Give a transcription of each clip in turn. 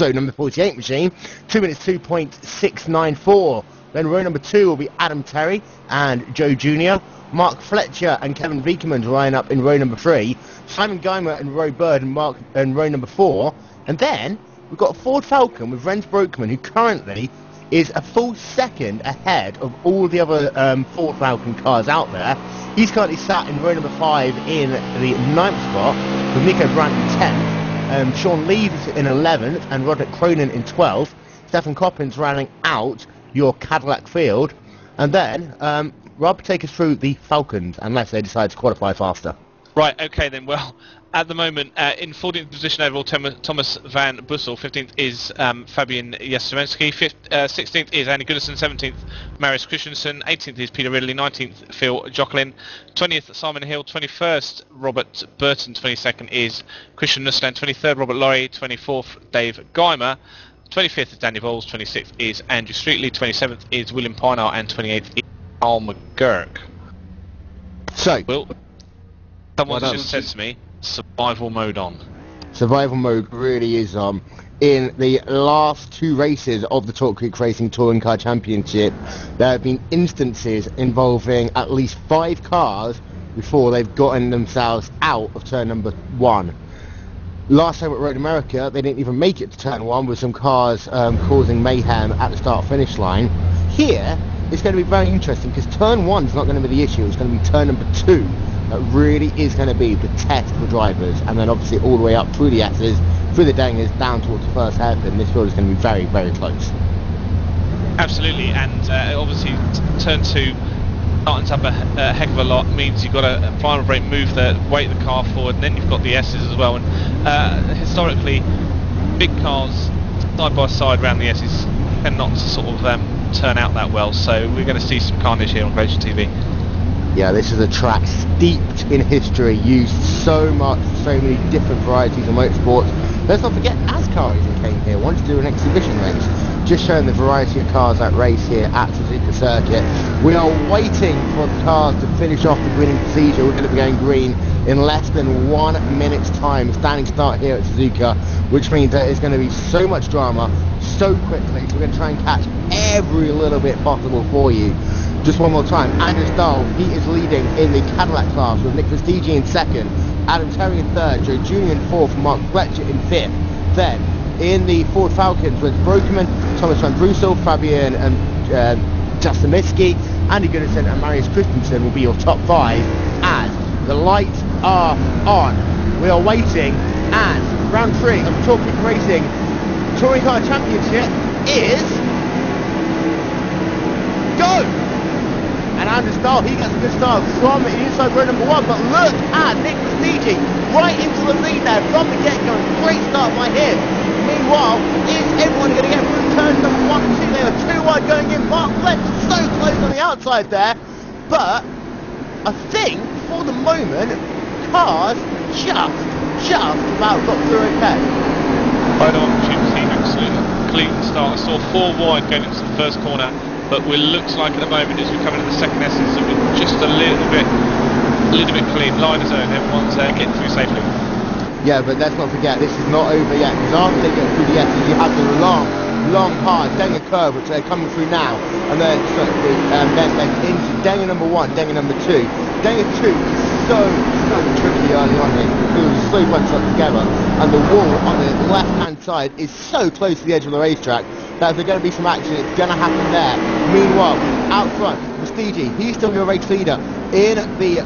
So number 48 machine, 2 minutes 2.694. Then row number 2 will be Adam Terry and Joe Jr. Mark Fletcher and Kevin Viekerman line up in row number 3. Simon Geimer and Roy Bird and Mark in row number 4. And then we've got a Ford Falcon with Renz Broekman, who currently is a full second ahead of all the other Ford Falcon cars out there. He's currently sat in row number 5 in the 9th spot, with Nico Brandt in 10th. Sean Leeds in 11th and Roderick Cronin in 12th. Stefan Coppins rounding out your Cadillac field. And then, Rob, take us through the Falcons, unless they decide to qualify faster. Right, okay then. Well, at the moment, in 14th position overall, Thomas Van Bussel. 15th is Fabian Jastrzemski. 16th is Andy Goodison. 17th, Marius Christensen. 18th is Peter Ridley. 19th, Phil Jockelin. 20th, Simon Hill. 21st, Robert Burton. 22nd is Christian Nussland. 23rd, Robert Laurie. 24th, Dave Geimer. 25th is Danny Voles. 26th is Andrew Streetley. 27th is William Pinar. And 28th is Al McGurk. So, Will, someone just said to me, survival mode on. Survival mode really is on. In the last 2 races of the Talk Creek Racing Touring Car Championship, there have been instances involving at least 5 cars before they've gotten themselves out of turn number 1. Last time at Road America, they didn't even make it to turn 1 with some cars causing mayhem at the start-finish line. Here, it's going to be very interesting because turn 1 is not going to be the issue. It's going to be turn number 2 that really is going to be the test for drivers, and then obviously all the way up through the S's, through the Dangers, down towards the first hairpin. This field is going to be very, very close. Absolutely, and obviously turn 2 tightens up a heck of a lot, means you've got to final brake, move the weight of the car forward, and then you've got the S's as well. And historically, big cars side by side around the S's tend not to sort of turn out that well, so we're going to see some carnage here on GlacierTV. Yeah, this is a track steeped in history, used so much, so many different varieties of motorsports. Let's not forget NASCAR even came here, wanted to do an exhibition race, just showing the variety of cars that race here at Suzuka Circuit. We are waiting for the cars to finish off the greening procedure. We're going to be going green in less than 1 minute's time, standing start here at Suzuka, which means there is going to be so much drama so quickly, so we're going to try and catch every little bit possible for you. Just one more time, Andrew Stahl, he is leading in the Cadillac class with Nick Vestigi in 2nd, Adam Terry in 3rd, Joe Jr. in 4th, Mark Fletcher in 5th. Then, in the Ford Falcons with Broekman, Thomas Van Brussel, Fabian and Jastrzemski, Andy Goodison and Marius Christensen will be your top 5 as the lights are on. We are waiting, and round 3 of the Talk Creek Racing Touring Car Championship is go! And Andrew Stahl, he gets a good start from inside row number 1, but look at Nick Vestigi right into the lead there from the get-go. Great start by him. Meanwhile, is everyone going to get through turns number 1 and 2? They are too wide going in. Mark Fletcher so close on the outside there, but I think for the moment, cars just about got through okay. I don't want to see an absolute clean start. I saw 4 wide going into the first corner, but it looks like at the moment as we come into the second essence that we're just a little bit clean. Line is own, everyone's getting through safely. Yeah, but let's not forget, this is not over yet, because after they get through the S's, you have the long, hard Denga curve, which they're coming through now, and then into Denga number 1, Denga number 2. Denga 2 is so tricky early on here, because it was so bunched up together, and the wall on the left-hand side is so close to the edge of the racetrack, that if there's going to be some action, it's going to happen there. Meanwhile, out front, Vestigi, he's still your race leader in the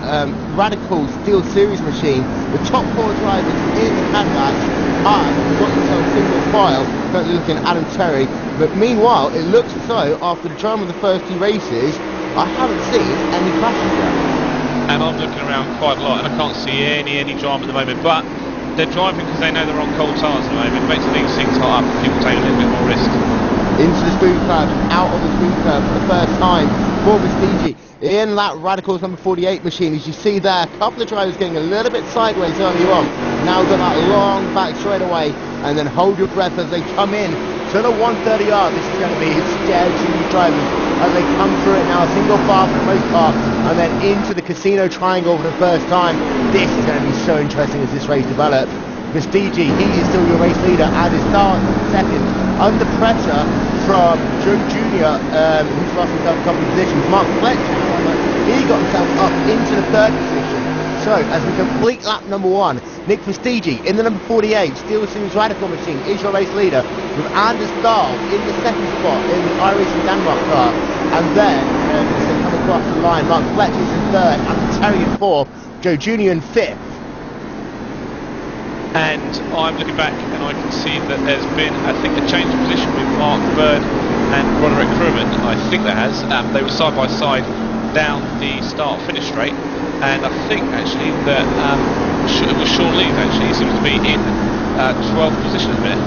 Radical Steel Series machine. The top 4 drivers in the Cadillac are got themselves single file, currently looking at Adam Terry. But meanwhile, it looks as though after the drama of the first 2 races, I haven't seen any crashes yet. And I'm looking around quite a lot, and I can't see any drama at the moment. But they're driving because they know they're on cold tyres at the moment. It makes things hot up, and people take a little bit more risk. Into the smooth curve, out of the smooth curve for the first time for Vestigi in that Radicals number 48 machine. As you see there, a couple of drivers getting a little bit sideways earlier on. Now done that long back straightaway, and then hold your breath as they come in to the 130 yard. This is going to be scared to these drivers as they come through it now, single file for the most part, and then into the Casino Triangle for the first time. This is going to be so interesting as this race develops. Vestigi, he is still your race leader and is starting second under pressure from Joe Jr., who's lost himself a couple of positions. Mark Fletcher, however, he got himself up into the third position. So, as we complete lap number 1, Nick Vestigi in the number 48, Steel Sims Radical Machine, is your race leader, with Anders Dahl in the second spot in the Irish and Denmark car. And then, as they come across the line, Mark Fletcher is in third, and Terry in fourth, Joe Jr. in fifth. And I'm looking back and I can see that there's been, I think, a change of position with Mark Bird and Roderick Crewman. I think there has. They were side by side down the start-finish straight, and I think actually that it was Sean Lees actually seems to be in 12th position at the minute.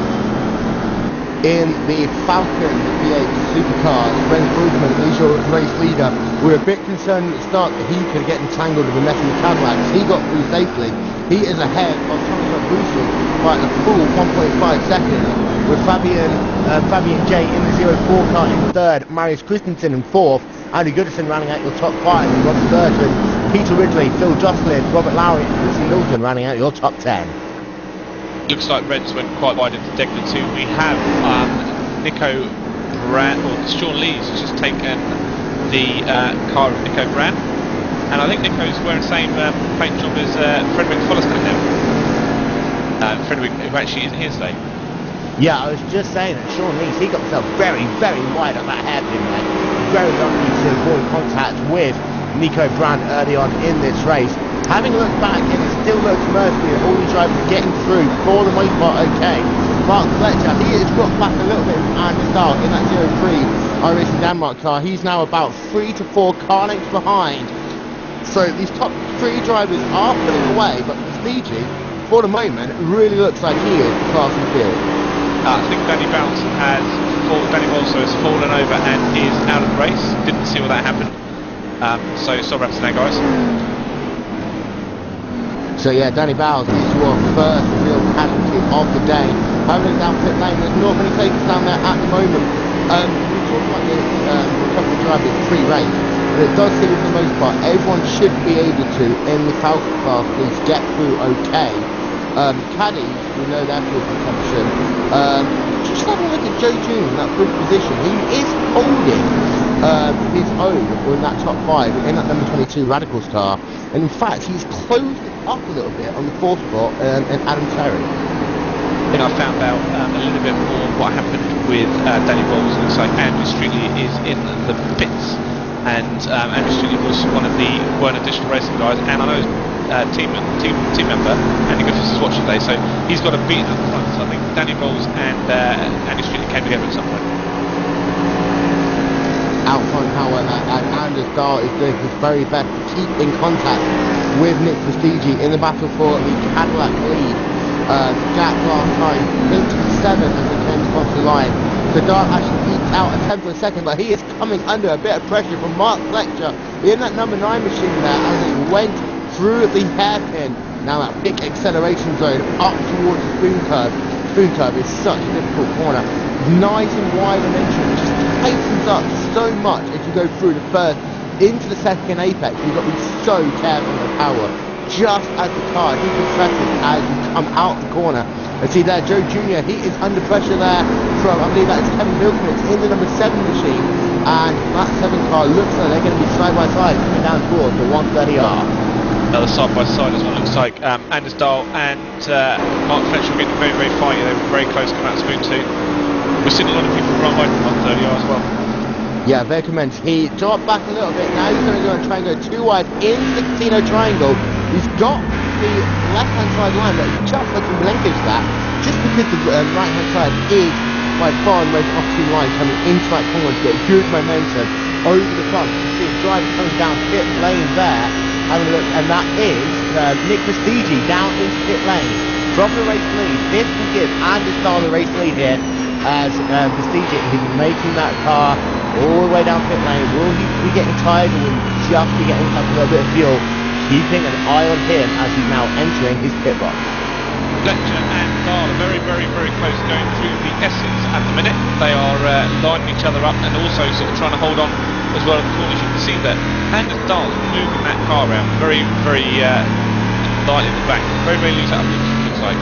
In the Falcon V8 supercars, Brent Brugman is your race leader. We're a bit concerned at the start that he could get entangled with the mess in the Cadillacs. He got through safely. He is ahead of Thomas Russell by a full 1.5 seconds, with Fabian J in the 04 car in third, Marius Christensen in fourth, Andy Goodison rounding out your top 5, with Robert Sturgeon, Peter Ridley, Phil Jocelyn, Robert Lowry and Christian Milton rounding out your top 10. Looks like Reds went quite wide into Degler 2. We have Nico Brand, or Sean Lees has just taken the car of Nico Brand. And I think Nico's wearing the same paint job as Frederick Folliston now. Frederick, who actually isn't here today. Yeah, I was just saying that Sean Lees, he got himself very, very wide on that hairpin there. Very lucky to avoid contact with Nico Brand early on in this race. Having a look back, and it still looks mercifully that all the drivers getting through for the most part okay. Mark Fletcher, he has dropped back a little bit from Anders Dahl in that 03 Irish and Denmark car. He's now about 3 to 4 car lengths behind. So these top 3 drivers are pulling away, but Vestigi, for the moment, really looks like he is the class in the field. I think Danny Bowles has fallen over and is out of the race. Didn't see where that happened. So sorry about that, guys. So yeah, Danny Bowles is your first real casualty of the day. Having it down pit lane, there's not many takers down there at the moment. We talked about this a couple of drivers pre-race, but it does seem for the most part everyone should be able to, in the Falcon class, please get through okay. Caddies, we know their full consumption. Just have a look at Joe June in that good position. He is holding his own in that top 5 in that number 22 Radicals car, and in fact he's closed it up a little bit on the 4th spot and Adam Terry. Then I found out a little bit more what happened with Danny Bowles. It looks like Andrew Streetley is in the pits, and Andrew Streetley was one of the Werner Digital Racing guys, and I know team member Andy Griffiths is watching today, so he's got a beat at the front. So I think Danny Bowles and Andy Streetley came together at some point. Out front, however, Anders Dahl is doing his very best to keep in contact with Nick Vestigi in the battle for the Cadillac lead. Jack last time into the 7th as he came across the line. So Dahl actually eked out a 10th of a second, but he is coming under a bit of pressure from Mark Fletcher in that number 9 machine there as it went through the hairpin. Now that big acceleration zone up towards the spoon curve. Spoon curve is such a difficult corner. Nice and wide on entry, it just tightens up so much as you go through the first into the second apex. You've got to be so careful with the power. Just as the car decompresses as you come out the corner. And see there, Joe Jr., he is under pressure there from, I believe that is Kevin Milkowitz in the number 7 machine. And that 7 car looks like they're going to be side by side coming down towards the 130R. Another side by side as well, looks like Anders Dahl and Mark Fletcher were getting very, very fighty. They were very close to coming out spoon 2. We're seeing a lot of people run away from 130R as well. Yeah, very commence. He dropped back a little bit. Now he's going to go and try and go too wide in the casino triangle. He's got the left-hand side line, but he's just looking linkage that, just because the right-hand side is by far and away from off-team line coming into that corner to get good momentum over the front. You see the driver coming down pit lane there, having a look, and that is Nick Vestigi down into pit lane from the race lead. This will give Anders Dahl the race lead here as Vestigi is making that car all the way down pit lane. Will he be getting tired, or will he just be getting a little bit of fuel? Keeping an eye on him as he's now entering his pit box. Fletcher and Dahl are very, very, very close going through the S's at the minute. They are lining each other up and also sort of trying to hold on as well at the corners. You can see that Anders Dahl is moving that car around very, very lightly at the back. Very, very loose up, looks like.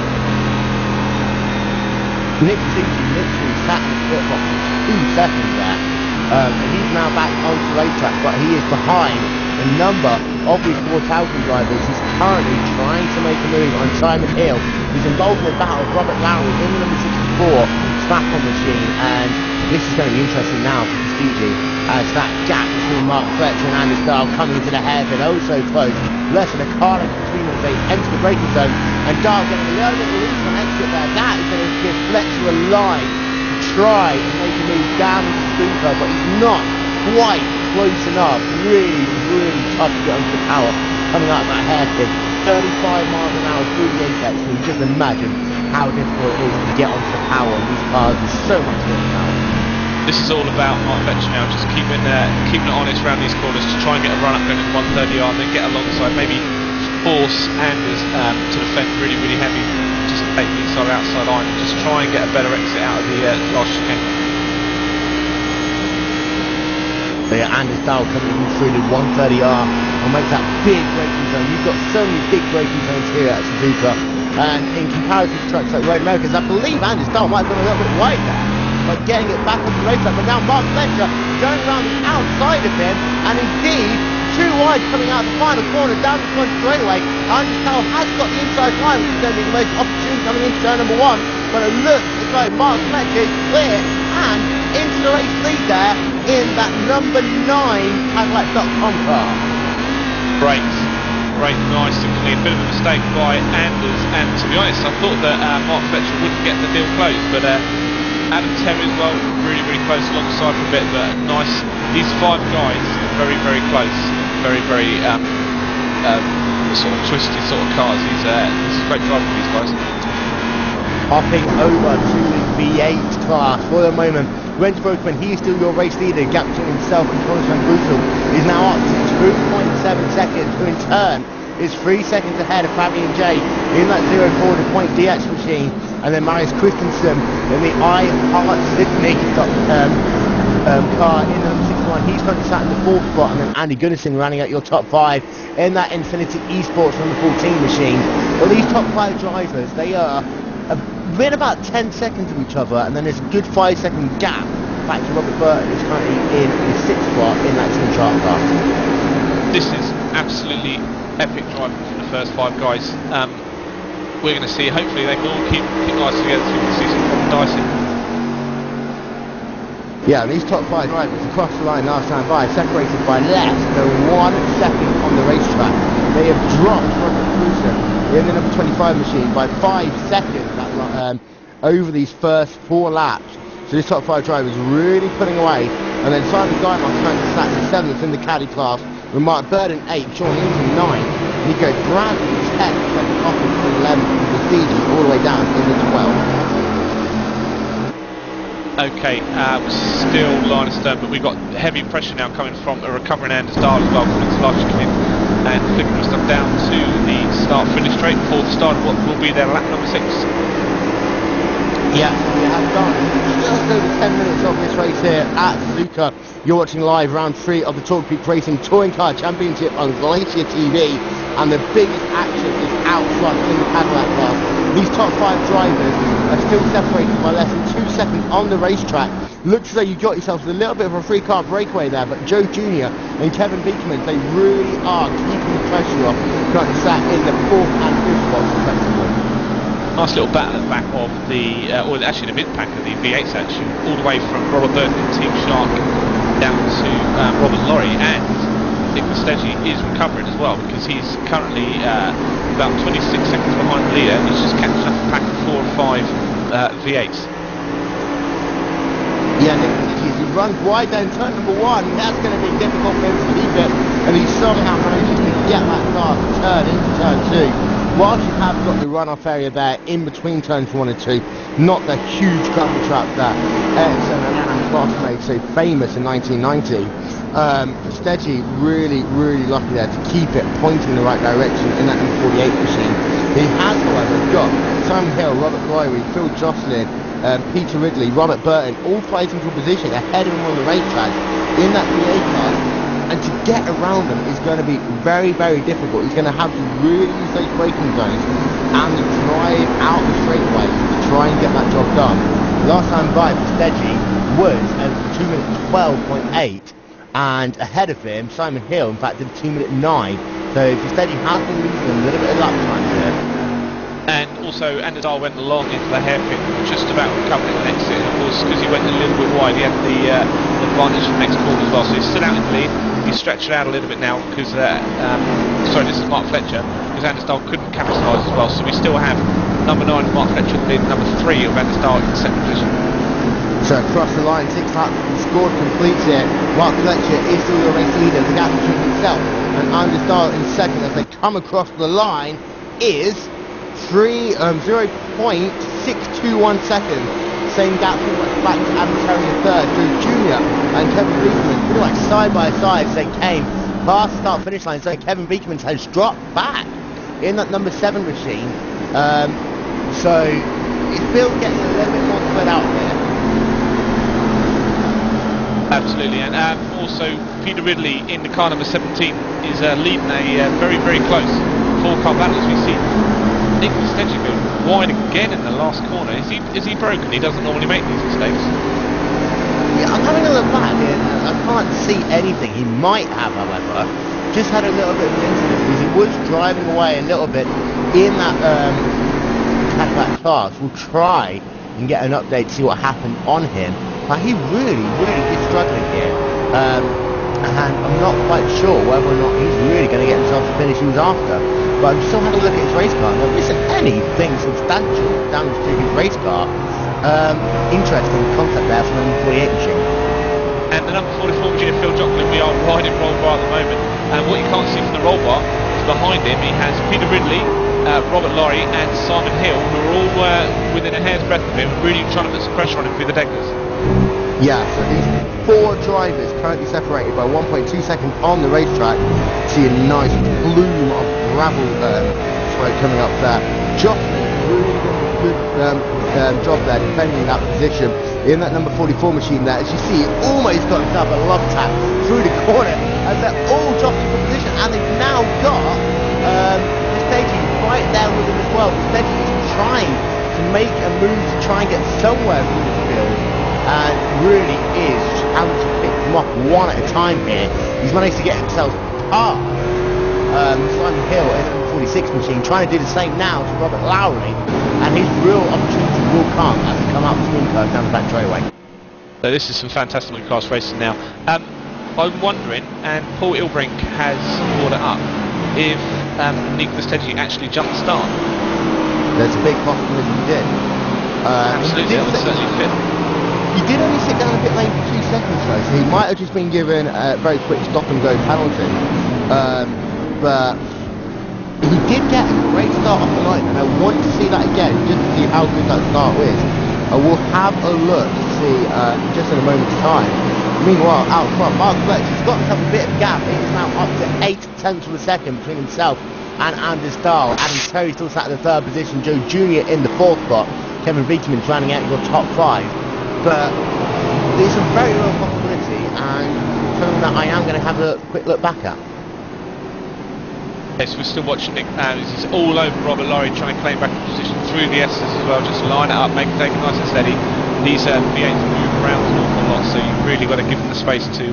Nick Suzuki literally sat in the pit box for 2 seconds there. And he's now back onto the racetrack, but he is behind a number of these 4,000 drivers. He's currently trying to make a move on Simon Hill. He's involved in a battle with Robert Lowry in the number 64 snap-on machine, and this is going to be interesting now for Prestige as that gap between Mark Fletcher and Anders Dahl coming into the hairpin, oh so close. Less than a car length between them as they enter the braking zone, and Dahl getting a little bit of loose on exit there. That is going to give Fletcher a line to try and make a move down into Suzuka, but he's not quite close enough. Really, really tough to get onto the power coming out of that hairpin. 35 miles an hour through the apex, and you just imagine how difficult it is to get onto the power on these cars with so much horsepower. This is all about Mark Fletcher now, just keeping it honest around these corners to try and get a run up going to 130R and then get alongside, maybe force Anders to defend really, really heavy, just take the inside outside line, just try and get a better exit out of the last chicane. So yeah, Anders Dahl coming in through the 130R and make that big braking zone. You've got so many big braking zones here at Suzuka, and in comparison to trucks like Road Americans, I believe Anders Dahl might have gone a little bit wide there, but getting it back onto the racetrack. But now Mark Fletcher going around the outside of him, and indeed too wide coming out of the final corner down the front straightaway. Anders Dahl has got the inside line, which is going to be the most opportune coming into turn number 1, but it looks like Mark Fletcher is clear and into the race lead there in that number 9 Cadillac.com car. Great, nice and clean. Bit of a mistake by Anders, and to be honest, I thought that Mark Fletcher wouldn't get the deal closed, but Adam Terry as well, really, really close alongside for a bit, but nice. These 5 guys, very, very close, very, very sort of twisty sort of cars. This is a great drive for these guys. Hopping over to the V8 class for the moment. Rens Broekman, he is still your race leader. Gap between himself and Thomas van Boekel is now up to 2.7 seconds, who in turn is 3 seconds ahead of Fabian J in that 0-4 point DX machine. And then Marius Christensen in the I Heart Sydney car in the number 61. He's currently sat in the 4th spot, and then Andy Gunnison running at your top 5 in that Infinity Esports number 14 machine. Well, these top 5 drivers, they are within about 10 seconds of each other, and then there's a good 5-second gap back to Robert Burton, who's currently in the 6th spot in that team chart class. This is absolutely epic driving from the first 5 guys. We're going to see, hopefully they can all keep nice together so we can see some proper dicing. Yeah, these top 5 drivers across the line last time by, separated by less than 1 second on the racetrack. They have dropped Robert Cruiser in the number 25 machine by 5 seconds over these first 4 laps. So this top 5 driver is really putting away. And then Simon Guymon currently sat in 7th in the Caddy class, with Mark Bird in 8th, Sean Linton 9th, Nico Bradley 10th, Kevin Coffin in 11th, and Prestige all the way down in the 12th. Okay, we're still line astern, but we've got heavy pressure now coming from a recovering Anders Dahl as well, coming to large chicane and flickering stuff down to the start-finish straight for the start of what will be their lap number 6. Yeah, we have done just over 10 minutes of this race here at Suzuka. You're watching live round 3 of the Talk Peak Racing Touring Car Championship on GlacierTV, and the biggest action is out front in the Cadillac class. These top 5 drivers are still separated by less than 2 seconds on the racetrack. Looks as though you got yourselves a little bit of a 3-car breakaway there, but Joe Jr. and Kevin Beekman, they really are keeping the pressure off, currently sat in the 4th and 5th spots respectively. Nice little battle at the back of the, or actually the mid-pack of the V8 section, all the way from Robert Burton and Team Shark down to Robert Lorry, and Nick Mastegi is recovering as well, because he's currently about 26 seconds behind the leader, and he's just catching up a pack of 4 or 5 V8s. Yeah, Nick Mastegi, he runs wide down turn number 1, that's going to be difficult for him to keep it, and he somehow manages to get that car to turn into turn 2. Whilst you have got the runoff area there in between turns 1 and 2, not the huge gravel trap that Ericsson and Anna Kloss made so famous in 1990, Mastegi really, really lucky there to keep it pointing in the right direction in that number 48 machine. He has, however, got Simon Hill, Robert Lowry, Phil Jocelyn, Peter Ridley, Robert Burton, all fighting for position ahead of him on the racetrack in that V8 class. and to get around them is going to be very, very difficult. He's going to have to really use those braking zones and drive out the straightaways to try and get that job done. Last time by for Stedgy was 2 minutes 12.8, and ahead of him, Simon Hill, in fact, did 2 minute 9. So Stedgy has been losing a little bit of lap time here. And also, Andadal went long into the hairpin, just about recovering the next set, of course, because he went a little bit wide. He had the advantage from next corner as well, so he's still out in the lead. He's stretched it out a little bit now because, sorry, this is Mark Fletcher, because Andadal couldn't capitalise as well. So we still have number 9 Mark Fletcher in the lead, number 3 of Andadal in the second position. So across the line, 6 laps scored, completes it. Mark Fletcher is still the race leader. The gap between himself and Andadal in second as they come across the line is 0.621 seconds. Same gap pretty much back to Adam Terry in third, Joe Jr. and Kevin Beekman pretty much side by side as they came past the start finish line. So Kevin Beekman has dropped back in that number 7 machine. So it feels getting a little bit more spread out there. Absolutely, and also Peter Ridley in the car number 17 is leading a very, very close 4-car battle as we see. Nicholas Stedgy goes wide again in the last corner. Is he broken? He doesn't normally make these mistakes. Yeah, I'm having a look back here. I can't see anything. He might have, however, just had a little bit of an incident because he was driving away a little bit in that Cadillac class. We'll try and get an update to see what happened on him. But he really, really is struggling here. And I'm not quite sure whether or not he's really going to get himself the finish he was after. But I'm still having a look at his race car, and there isn't anything substantial damage to his race car. Interesting concept there from the number 48 machine. And the number 44 machine of Phil Jocelyn, we are riding roll bar at the moment. And what you can't see from the roll bar is behind him, he has Peter Ridley, Robert Laurie and Simon Hill, who are all within a hair's breadth of him, really trying to put some pressure on him through the deckers. Yeah, so these 4 drivers currently separated by 1.2 seconds on the racetrack. See a nice plume of gravel smoke coming up there. Jocelyn really doing a good job there defending that position in that number 44 machine there. As you see, he almost got himself a love tap through the corner as they're all jostling for position, and they've now got Stagey right there with him as well. Stagey is trying to make a move to try and get somewhere through the field, and really is having to pick them up one at a time here. He's managed to get himself past Simon Hill in the 46 machine, trying to do the same now to Robert Lowry, and his real opportunity will come as they come out the swing curve down the back straightaway. So this is some fantastic class racing now. I'm wondering, and Paul Ilbrink has brought it up, if Nicholas Stedgy actually jumped the start. There's a big possibility he did. Absolutely, that would certainly fit. He did only sit down a bit late for 2 seconds though, so he might have just been given a very quick stop and go penalty. But he did get a great start off the line, and I want to see that again, just to see how good that start is. I will have a look to see just in a moment's time. Meanwhile, out front, Mark Fletcher's got himself a bit of gap. It is now up to 8/10 of a second between himself and Anders Dahl. Adam Terry still sat in the 3rd position, Joe Jr. in the 4th spot. Kevin Beekman's rounding out your top 5. But there's a very real possibility, and something that I am going to have a quick look back at. Yes, we're still watching Nick. He's all over Robert Laurie, trying to claim back a position through the S's as well. Just line it up, take it nice and steady. These V8s move around an awful lot, so you've really got to give them the space to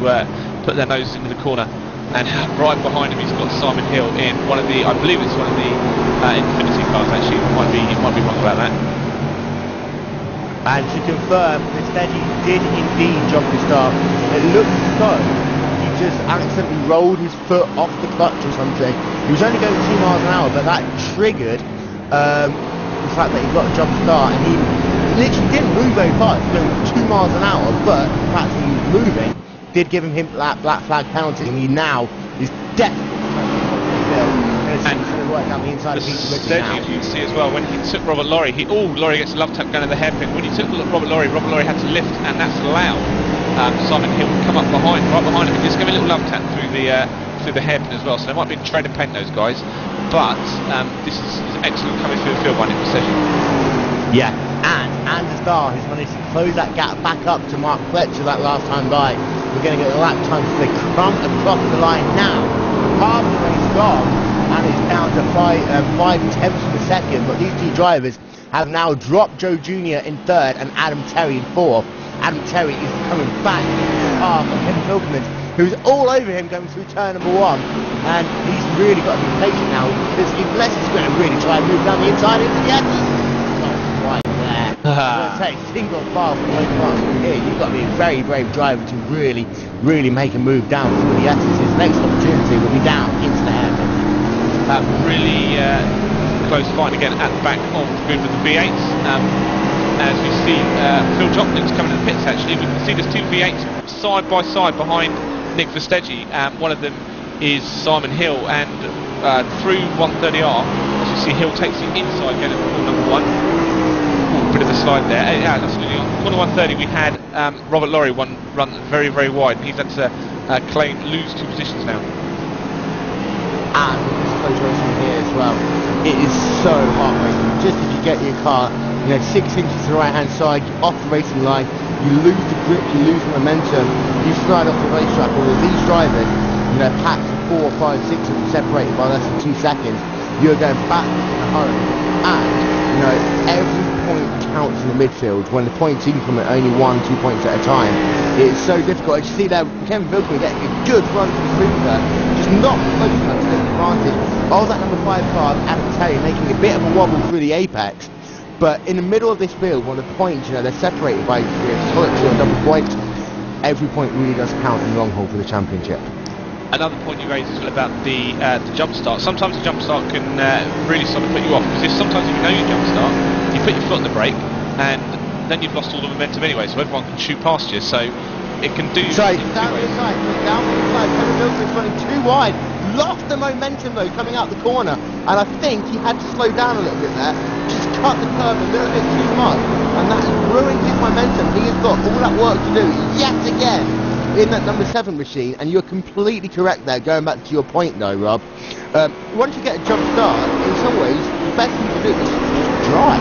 put their noses into the corner. And right behind him, he's got Simon Hill in one of the, I believe it's one of the Infinity cars. Actually, might be wrong about that. And to confirm, the Stedgy did indeed jump the start. It looks as though he just accidentally rolled his foot off the clutch or something. He was only going 2 miles an hour, but that triggered the fact that he got a jump start, and he literally didn't move very fast. He was going 2 miles an hour, but the fact that he was moving did give him that black flag penalty, and he now is definitely work down the inside of Peter Ridley now. You can see as well, when he took Robert Laurie, Laurie gets a love tap going to the hairpin. When he took Robert Laurie had to lift, and that's allowed Simon Hill to come up right behind him, and just give him a little love tap through the hairpin as well. So they might be trading paint, those guys. But this is excellent coming through the field by Nicholas Stedgy. Yeah, and Anders Dahl has managed to close that gap back up to Mark Fletcher that last time by. We're going to get lap times as they come across the line now. Half the race gone, and it's down to 5/10 of a second, but these two drivers have now dropped Joe Jr. in third and Adam Terry in fourth. Adam Terry is coming back into the path of Kevin Pilkington, who's all over him going through turn number one, and he's really got to be patient now, because unless he's going to really try and move down the inside into the edges, not right there. It's going to take single file from the front here. You've got to be a very brave driver to really make a move down through the edges. His next opportunity will be down into the hairpin. Really close fight again at the back of the group of the V8s. As we see Phil Joplin's coming to the pits, actually, we can see there's two V8s side by side behind Nick Verstegi. One of them is Simon Hill, and through 130R, as you see, Hill takes the inside going into corner number one. Ooh, bit of a slide there. Yeah, absolutely. On corner 130, we had Robert Laurie run very wide, and he's had to lose two positions now. And this close racing here as well, it is so heartbreaking. Just as you get your car, 6 inches to the right hand side, you're off the racing line, you lose the grip, you lose momentum, you slide off the racetrack. All of these drivers, packs of 4, 5, 6 of them separated by less than 2 seconds, you're going back home, and every point counts in the midfield when the points increment only 1, 2 points at a time. It's so difficult. As you see there, Kevin Pilkington getting a good run from the Suzuka, just not close enough to take advantage of that number 5 car, Adam Terry, making a bit of a wobble through the apex. But in the middle of this field, when the points, they're separated by solitary or double points, every point really does count in the long haul for the championship. Another point you raised is about the jump start. Sometimes the jump start can really sort of put you off, because sometimes if you know your jump start, you put your foot on the brake, and then you've lost all the momentum anyway, so everyone can shoot past you, so it can do... Sorry, down the side, Kevin Pilkington's running too wide, lost the momentum though coming out the corner, and I think he had to slow down a little bit there, just cut the curve a little bit too much, and that's ruined his momentum. He has got all that work to do yet again in that number 7 machine, and you're completely correct there, going back to your point though, Rob. Once you get a jump start, in some ways the best thing to do is just drive.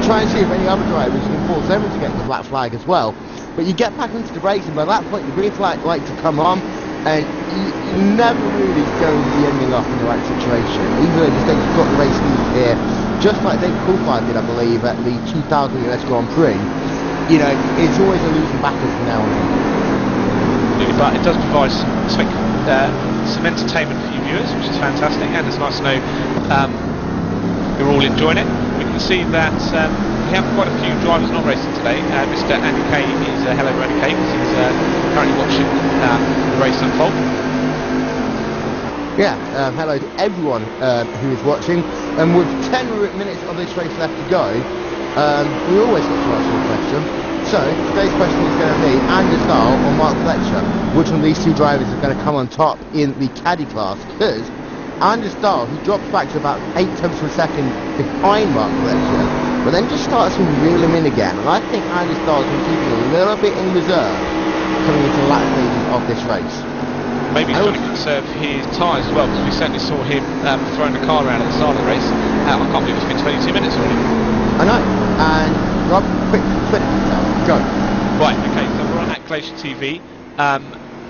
Try and see if any other drivers can force them to get the black flag as well. But you get back into the brakes, and by that point the green flag like to come on, and you're never really going to be ending up in the right situation. Even though you've got the race lead here, just like David Coulthard did, I believe, at the 2000 US Grand Prix, it's always a losing battle from now on. But it does provide some entertainment for you viewers, which is fantastic, and it's nice to know you're all enjoying it. We can see that we have quite a few drivers not racing today. Mr. Andy Kay is hello to Andy Kay, because he's currently watching the race unfold. Yeah, hello to everyone who is watching, and with 10 minutes of this race left to go, we always get to ask you a question. So today's question is going to be Anders Dahl or Mark Fletcher. Which one of these two drivers is going to come on top in the caddy class? Because Anders Dahl, he drops back to about 8/10 of a second behind Mark Fletcher, but then just starts to reel him in again. And I think Anders Dahl's been keeping a little bit in reserve coming into the latter stages of this race. Maybe he's trying to conserve his tyres as well, because we certainly saw him throwing the car around at the start of the race. I can't believe it's been 22 minutes already. I know. And Rob, quick, go. Right, okay, so we're on at GlacierTV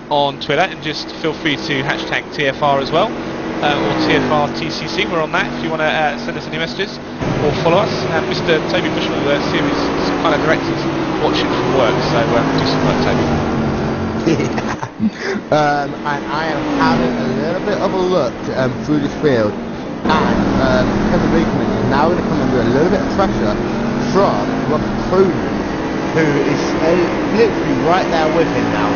on Twitter, and just feel free to hashtag TFR as well, or TFR TCC. We're on that if you want to send us any messages or follow us. Mr. Toby Bushell, the series kind of director's watching from work, so do some work, Toby. And I am having a little bit of a look through this field, and Kevin Pilkington is now going to come under a little bit of pressure from Robert Cronin, who is literally right there with him now.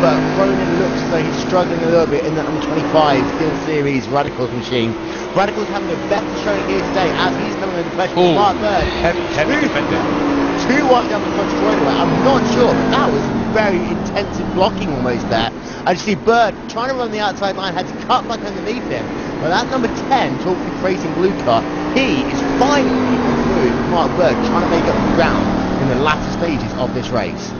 But Cronin looks as though he's struggling a little bit in that number 25 Steel Series Radicals machine. Radicals having a better showing here today as he's coming under pressure from Mark Bird. Heavy defender. 2-1 down the front straightaway. I'm not sure, but that was very intensive blocking almost there. I see Bird trying to run the outside line, had to cut back underneath him. But that number 10, Talking Racing Blue car, he is finally keeping through Mark Bird, trying to make up the ground in the latter stages of this race.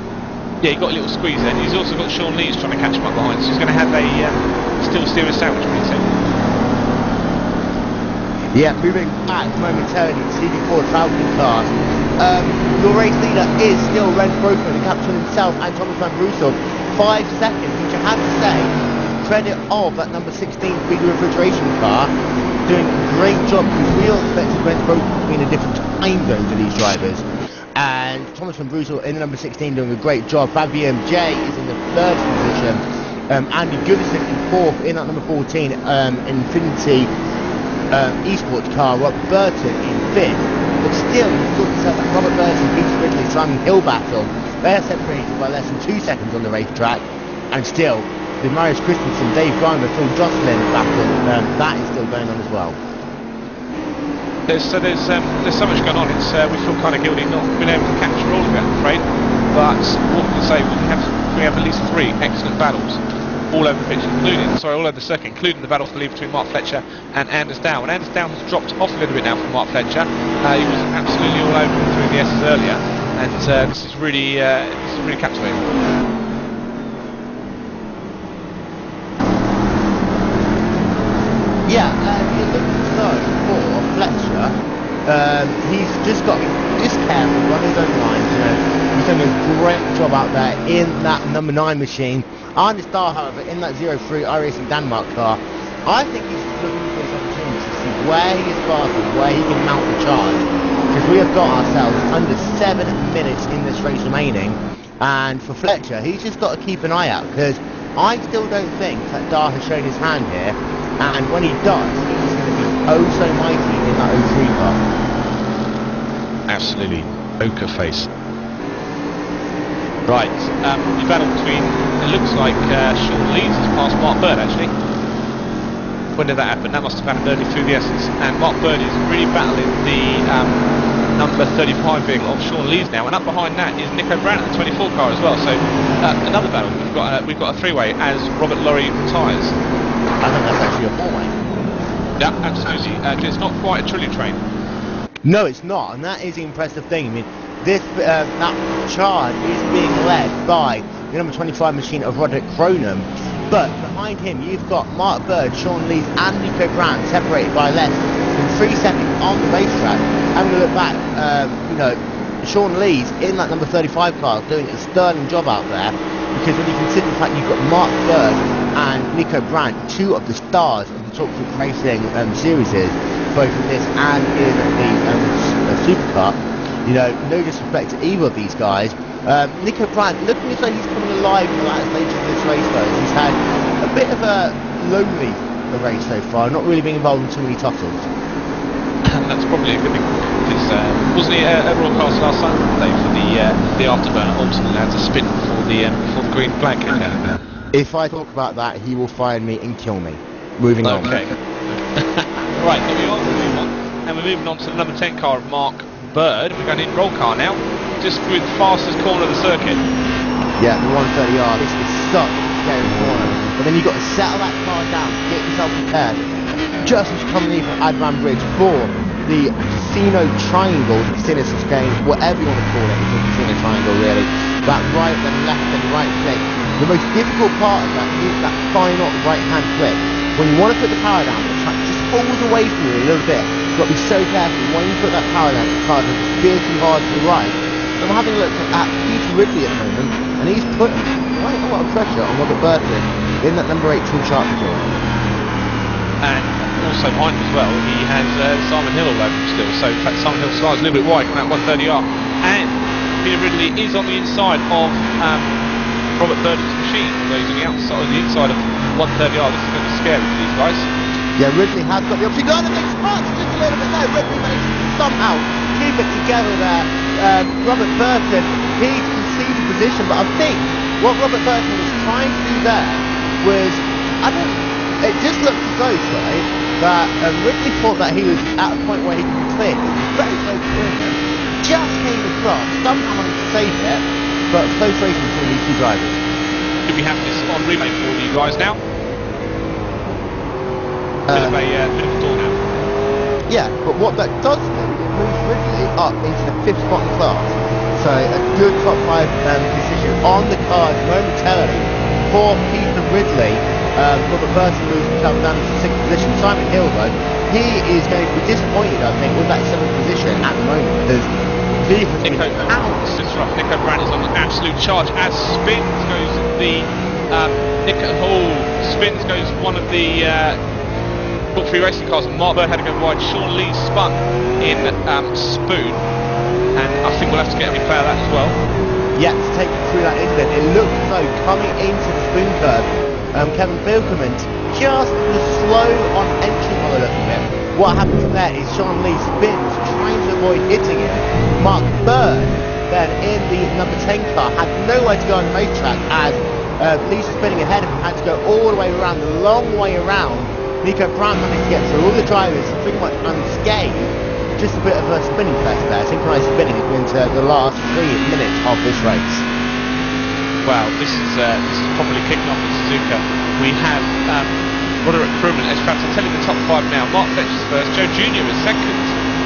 Yeah, he got a little squeeze there. He's also got Sean Lees trying to catch him up behind, so he's going to have a still steering sandwich pretty soon. Yeah, moving back momentarily to CD4 Falcon car. your race leader is still Renz Broker, the captain himself, and Thomas Van Brussel. 5 seconds, which I have to say, credit of that number 16 Speed Refrigeration car, doing a great job, because we all expected Renz Broker to be in a different time zone to these drivers. And Thomas Van Brussel in the number 16 doing a great job. Fabien J is in the 3rd position. Andy Goodison in 4th in that number 14 Infinity esports car. Rob Burton in 5th. But still, you thought yourself that Robert Burton, Peter Ridley, Simon Hill battle, they are separated by less than 2 seconds on the racetrack. And still, the Marius Christensen, Dave Grimer, Phil Jocelyn battle, that is still going on as well. There's so much going on. It's we feel kind of guilty not being able to capture all of it, I'm afraid. But what we can say, we have at least 3 excellent battles all over the pitch, all over the circuit, including the battle, I believe, between Mark Fletcher and Anders Dow. And Anders Dow has dropped off a little bit now from Mark Fletcher. He was absolutely all over him through the S's earlier, and this is really captivating. Yeah, it looks as though for Fletcher, he's just got to be just careful, run his own lines, you know. He's done a great job out there in that number 9 machine. Anders Dahl, however, in that 03 iRacing Denmark car, I think he's looking for his opportunity to see where he is faster, where he can mount the charge. Because we have got ourselves under 7 minutes in this race remaining. And for Fletcher, he's just got to keep an eye out, because I still don't think that Dahl has shown his hand here. And when he does, he's going to be oh so mighty in that 03 car. Absolutely, poker face. Right, the battle between, it looks like Sean Leeds has passed Mark Bird actually. When did that happen? That must have happened early through the S's. And Mark Bird is really battling the number 35 vehicle of Sean Leeds now. And up behind that is Nico Brandt, the 24 car as well. So another battle. We've got a 3-way as Robert Lorry retires. I think that's actually a 4-way. Yeah, absolutely. It's not quite a trolley train. No, it's not, and that is the impressive thing. I mean, this that charge is being led by the number 25 machine of Roderick Cronum, but behind him you've got Mark Bird, Sean Lees, and Nico Brandt separated by less than 3 seconds on the racetrack. Having a look back, you know, Sean Lees in that number 35 car doing a sterling job out there, because when you consider the fact you've got Mark Bird and Nico Brandt, 2 of the stars of the Talk Talk Racing series, both in this and in the Supercar. You know, no disrespect to either of these guys. Nico Brandt looking as though he's coming alive in the last stage of this race though. He's had a bit of a lonely race so far, not really being involved in too many tussles. And that's probably a good thing, because wasn't he at broadcast last Sunday for the afterburner? Ultimately had to spin before the green flag came down. If I talk about that, he will find me and kill me. Moving on. Okay. Right, so we are moving on, and we're moving on to the number 10 car of Mark Bird. We're going in roll car now, just through the fastest corner of the circuit. Yeah, the 130R. This is such a scary corner. But then you've got to settle that car down, get yourself prepared. Just as you're coming in from Advan Bridge for the Casino Triangle, the Casino Sustain, whatever you want to call it, it's a Casino Triangle really. That right, then left, then right click. The most difficult part of that is that final right-hand click. When you want to put the power down, the track just pulls away from you a little bit. You've got to be so careful. When you put that power down, the car does feel too hard to the right. So I'm having a look at Peter Ridley at the moment, and he's putting quite a lot of pressure on Robert Burton in that number 8 Tool Sharp Patrol. And also behind him as well, he has Simon Hill all over him still. So in fact, Simon Hill slides a little bit wide on that 130R. And Peter Ridley is on the inside of Robert Burton's machine. So he's on the inside of 130R. This is going to be scary for these guys. Yeah, Ridley has got the option. Got a big spot just a little bit there. Ridley managed to somehow keep it together there. Robert Burton, he conceded position, but I think what Robert Burton was trying to do there was, it just looked as though, sorry, that Ridley thought that he was at a point where he could clear. He was very close to him. Just came across, somehow managed to save it, but close racing between these two drivers. Could we have this on replay for you guys now? Bit of a door now. Yeah, but what that does do, it moves Ridley up into the 5th spot in class. So a good top 5 position on the cards momentarily for Peter Ridley. Robert Burton moves himself down into 6th position. Simon Hill, though, he is going to be disappointed, I think, with that 7th position at the moment, because He has Nico, been out. Nico Brandt is on an absolute charge as spins goes the spins goes one of the Book 3 racing cars, and Mark Bird had to go wide. Sean Lee spun in Spoon, and I think we'll have to get a replay of that as well. Yeah, to take you through that incident, it looked as though coming into the spoon curve, Kevin Bilkerman just was slow on entry by the look of it. What happened from there is Sean Lee spins, trying to avoid hitting him. Mark Bird, then in the number 10 car, had nowhere to go on the racetrack as Lee's spinning ahead of him, had to go all the way around, the long way around. Nico Brandt managed to get through all the drivers pretty much unscathed. Just a bit of a spinning fest there, synchronised spinning into the last 3 minutes of this race. Wow, this is probably kicking off at Suzuka. We have Roderick Crewman. In fact, I'll tell you the top 5 now. Mark Fletcher's first, Joe Jr. is second,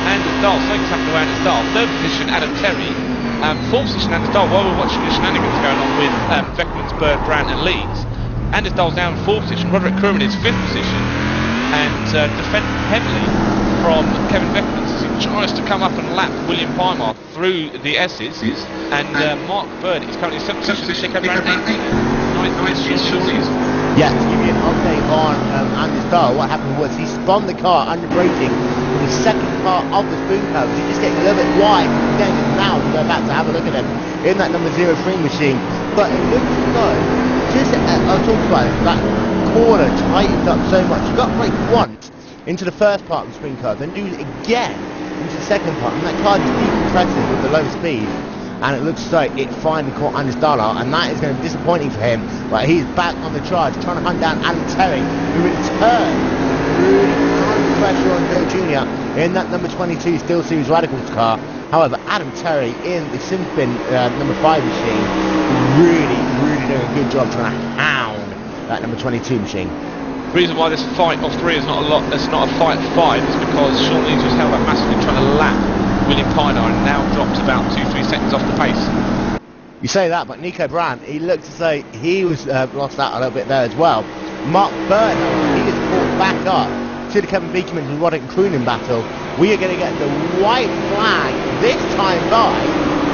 Anders Dahl, something's happened to Anders Dahl. Third position, Adam Terry. Fourth position, Anders Dahl, while we're watching the shenanigans going on with Beckman's, Bird, Brandt and Leeds. Anders Dahl's down in 4th position, Roderick Crewman is 5th position, and defended heavily from Kevin Beckman as he tries to come up and lap William Pymar through the S's, and Mark Bird is currently 7th position, Nico Brandt 8th. Yeah, to give you an update on Anders Dahl, what happened was he spun the car under braking in the second part of the spoon curve. He's just getting a little bit wide. Then now we go back to have a look at him in that number 03 machine. But it looks as though, just I'll talk about it, that corner tightened up so much. You got to brake once into the first part of the spoon curve, then do it again into the second part, and that car just decompresses with the low speed. And it looks as though it finally caught Anders Dahl, and that is going to be disappointing for him. But he's back on the charge, trying to hunt down Adam Terry, who in turn really put pressure on Joe Jr. in that number 22 Steel Series Radicals car. However, Adam Terry in the Simspin number 5 machine, really doing a good job trying to hound that number 22 machine. The reason why this fight of 3 is not a fight of 5 is because Sean Leeds was held up massively trying to lap William Pymar and now dropped about 2-3 seconds off the pace. You say that, but Nico Brandt, he looked as though he was lost out a little bit there as well. Mark Bird, he is brought back up to the Kevin Beekman and Roderick Croonin battle. We are going to get the white flag this time by